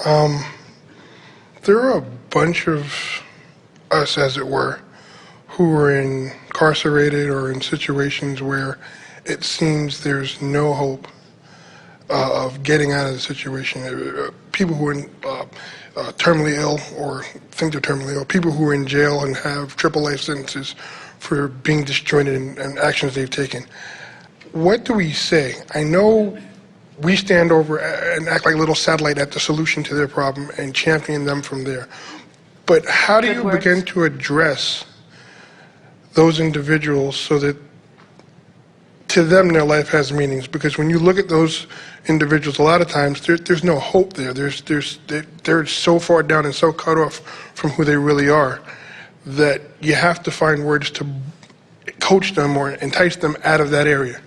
There are a bunch of us, as it were, who are incarcerated or in situations where it seems there's no hope of getting out of the situation. People who are terminally ill or think they're terminally ill, people who are in jail and have triple life sentences for being disjointed in actions they've taken. What do we say? I know we stand over and act like a little satellite at the solution to their problem and champion them from there. But how do you begin to address those individuals so that to them their life has meanings? Because when you look at those individuals, a lot of times there's no hope there. They're so far down and so cut off from who they really are that you have to find words to coach them or entice them out of that area.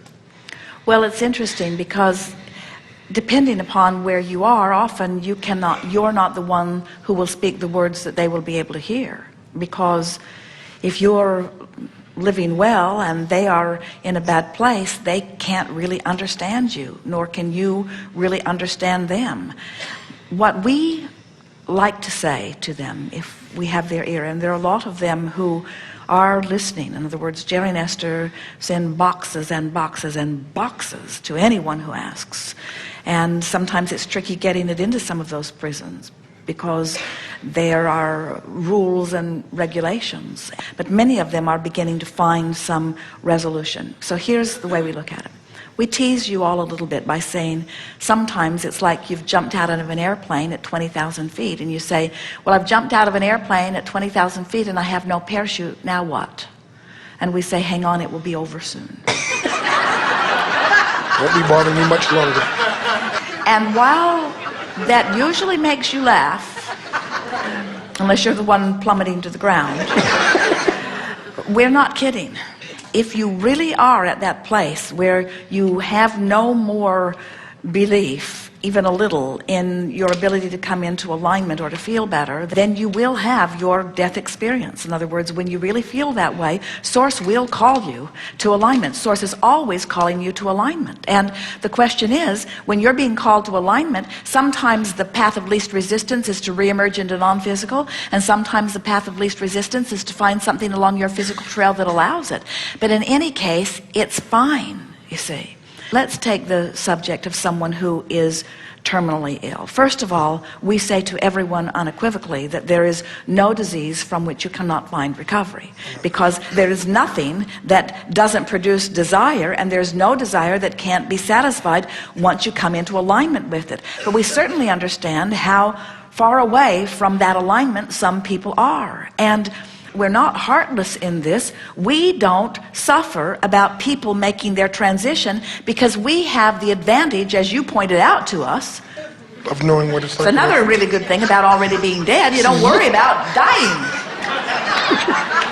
Well, it's interesting because depending upon where you are, often you're not the one who will speak the words that they will be able to hear. Because if you're living well and they are in a bad place, they can't really understand you, nor can you really understand them. What we like to say to them, if we have their ear, and there are a lot of them who are listening. In other words, Jerry and Esther send boxes and boxes and boxes to anyone who asks. And sometimes it's tricky getting it into some of those prisons because there are rules and regulations. But many of them are beginning to find some resolution. So here's the way we look at it. We tease you all a little bit by saying sometimes it's like you've jumped out of an airplane at 20,000 feet and you say, well, I've jumped out of an airplane at 20,000 feet and I have no parachute, now what? And we say, hang on, it will be over soon. Won't be bothering you much longer. And while that usually makes you laugh, unless you're the one plummeting to the ground, we're not kidding. If you really are at that place where you have no more belief, even a little, in your ability to come into alignment or to feel better, then you will have your death experience. In other words, when you really feel that way, Source will call you to alignment. Source is always calling you to alignment. And the question is, when you're being called to alignment, sometimes the path of least resistance is to reemerge into non-physical, and sometimes the path of least resistance is to find something along your physical trail that allows it. But in any case, it's fine, you see. Let's take the subject of someone who is terminally ill. First of all, we say to everyone unequivocally that there is no disease from which you cannot find recovery, because there is nothing that doesn't produce desire, and there's no desire that can't be satisfied once you come into alignment with it. But we certainly understand how far away from that alignment some people are. And we're not heartless in this. We don't suffer about people making their transition because we have the advantage, as you pointed out to us, of knowing what it's like. It's another really good thing about already being dead. You don't worry about dying.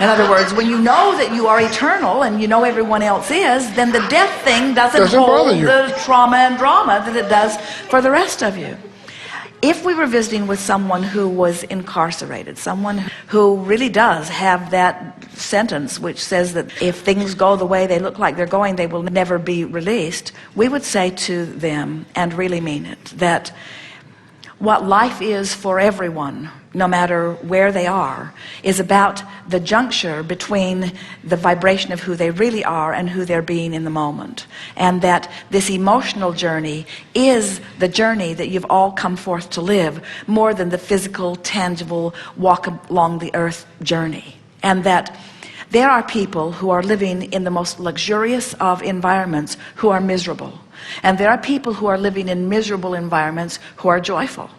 In other words, when you know that you are eternal and you know everyone else is, then the death thing doesn't hold the trauma and drama that it does for the rest of you. If we were visiting with someone who was incarcerated, someone who really does have that sentence which says that if things go the way they look like they're going, they will never be released, we would say to them, and really mean it, that what life is for everyone, no matter where they are, is about the juncture between the vibration of who they really are and who they're being in the moment. And that this emotional journey is the journey that you've all come forth to live, more than the physical, tangible, walk along the earth journey. And that there are people who are living in the most luxurious of environments who are miserable. And there are people who are living in miserable environments who are joyful.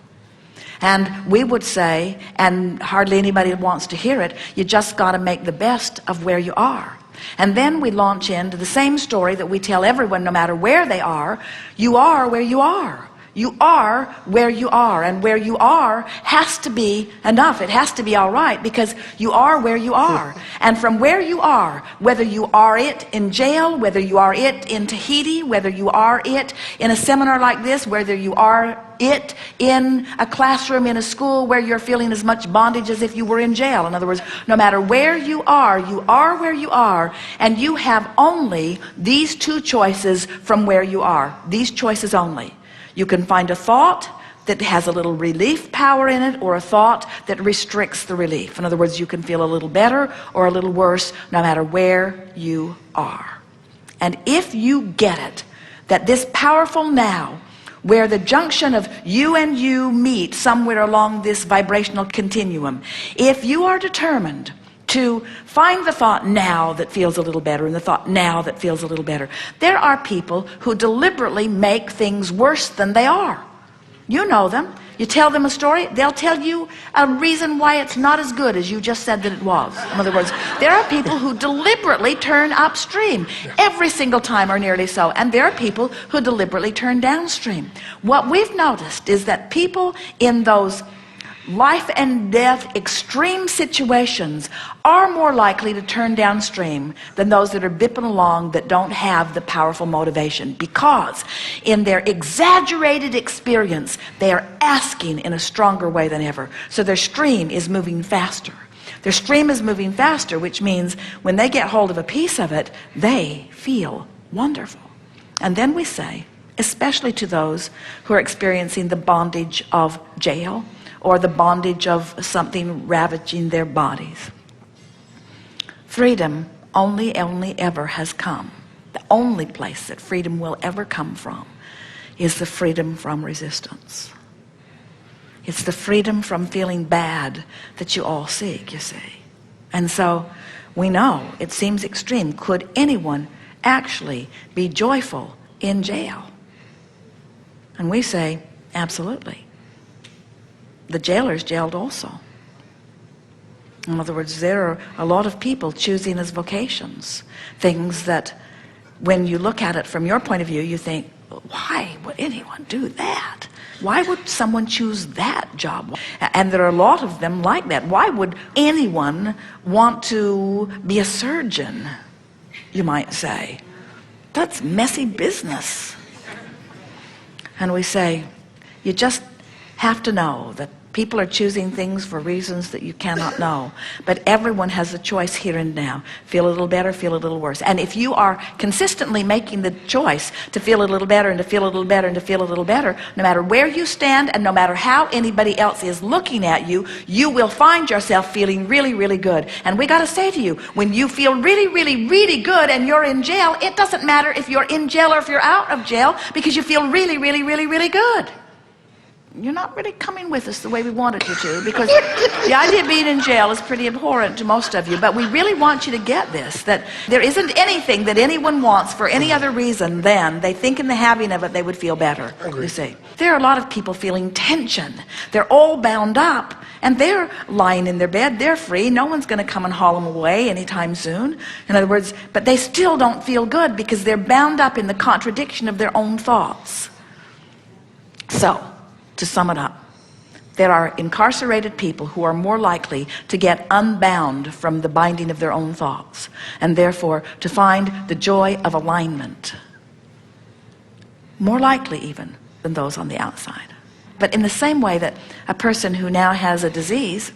And we would say, and hardly anybody wants to hear it, you just got to make the best of where you are. And then we launch into the same story that we tell everyone, no matter where they are. You are where you are. You are where you are, and where you are has to be enough. It has to be all right, because you are where you are. And from where you are, whether you are it in jail, whether you are it in Tahiti, whether you are it in a seminar like this, whether you are it in a classroom in a school where you're feeling as much bondage as if you were in jail. In other words, no matter where you are where you are, and you have only these two choices from where you are. These choices only. You can find a thought that has a little relief power in it, or a thought that restricts the relief. In other words, you can feel a little better or a little worse no matter where you are. And if you get it, that this powerful now, where the junction of you and you meet somewhere along this vibrational continuum, if you are determined to find the thought now that feels a little better and the thought now that feels a little better, there are people who deliberately make things worse than they are. You know them. You tell them a story, they'll tell you a reason why it's not as good as you just said that it was. In other words, there are people who deliberately turn upstream every single time, or nearly so, and there are people who deliberately turn downstream. What we've noticed is that people in those life and death extreme situations are more likely to turn downstream than those that are bipping along that don't have the powerful motivation, because in their exaggerated experience they are asking in a stronger way than ever, so their stream is moving faster. Their stream is moving faster, which means when they get hold of a piece of it, they feel wonderful. And then we say, especially to those who are experiencing the bondage of jail or the bondage of something ravaging their bodies, freedom only ever has come. The only place that freedom will ever come from is the freedom from resistance. It's the freedom from feeling bad that you all seek, you see. And so we know it seems extreme. Could anyone actually be joyful in jail? And we say, absolutely. The jailers jailed also. In other words, there are a lot of people choosing as vocations things that, when you look at it from your point of view, you think, why would anyone do that? Why would someone choose that job? And there are a lot of them like that. Why would anyone want to be a surgeon, you might say? That's messy business. And we say, you just have to know that people are choosing things for reasons that you cannot know. But everyone has a choice here and now. Feel a little better, feel a little worse. And if you are consistently making the choice to feel a little better and to feel a little better and to feel a little better, no matter where you stand and no matter how anybody else is looking at you, you will find yourself feeling really, really good. And we got to say to you, when you feel really, really, really good and you're in jail, it doesn't matter if you're in jail or if you're out of jail, because you feel really, really, really, really good. You're not really coming with us the way we wanted you to, because the idea of being in jail is pretty abhorrent to most of you. But we really want you to get this, that there isn't anything that anyone wants for any other reason than they think in the having of it they would feel better. You see, there are a lot of people feeling tension. They're all bound up and they're lying in their bed. They're free. No one's going to come and haul them away anytime soon. In other words, but they still don't feel good because they're bound up in the contradiction of their own thoughts. So, to sum it up, there are incarcerated people who are more likely to get unbound from the binding of their own thoughts, and therefore to find the joy of alignment, more likely even than those on the outside. But in the same way that a person who now has a disease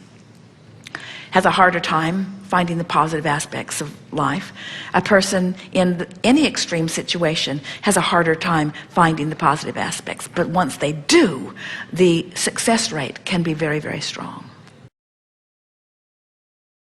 has a harder time finding the positive aspects of life, a person in any extreme situation has a harder time finding the positive aspects. But once they do, the success rate can be very, very strong.